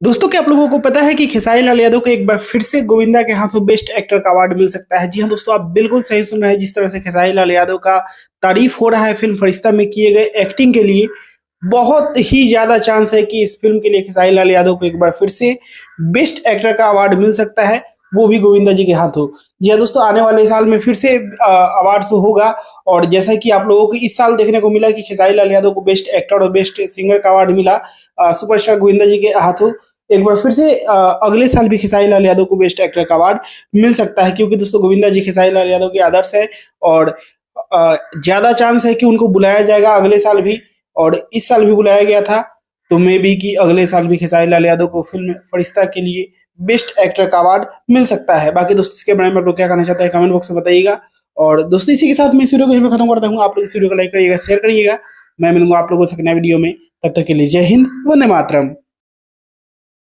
दोस्तों, क्या आप लोगों को पता है कि खेसारी लाल यादव को एक बार फिर से गोविंदा के हाथों बेस्ट एक्टर का अवार्ड मिल सकता है। जी हाँ दोस्तों, आप बिल्कुल सही सुन रहे हैं। जिस तरह से खेसारी लाल यादव का तारीफ हो रहा है फिल्म फरिश्ता में किए गए एक्टिंग के लिए, बहुत ही ज्यादा चांस है कि इस फिल्म के लिए खेसारी लाल यादव को एक बार फिर से बेस्ट एक्टर का अवार्ड मिल सकता है, वो भी गोविंदा जी के हाथों। जी हाँ दोस्तों, आने वाले साल में फिर से अवार्ड शो होगा। और जैसा कि आप लोगों को इस साल देखने को मिला कि खेसारी लाल यादव को बेस्ट एक्टर और बेस्ट सिंगर का अवार्ड मिला सुपरस्टार गोविंदा जी के हाथों। एक बार फिर से अगले साल भी खेसारी लाल यादव को बेस्ट एक्टर का अवार्ड मिल सकता है, क्योंकि दोस्तों गोविंदा जी खेसारी लाल यादव के आदर्श है। और ज्यादा चांस है कि उनको बुलाया जाएगा अगले साल भी, और इस साल भी बुलाया गया था। तो मे बी कि अगले साल भी खेसारी लाल यादव को फिल्म फरिश्ता के लिए बेस्ट एक्टर का अवार्ड मिल सकता है। बाकी दोस्तों, इसके बारे में आप लोग क्या कहना चाहते हैं कमेंट बॉक्स में बताइएगा। और दोस्तों, इसी के साथ मैं इस वीडियो को यहीं पे खत्म करता हूँ। आप लोग इस वीडियो को लाइक करिएगा, शेयर करिएगा। मैं मिलूंगा आप लोगों से नए वीडियो में। तब तक के लिए जय हिंद, वंदे मातरम।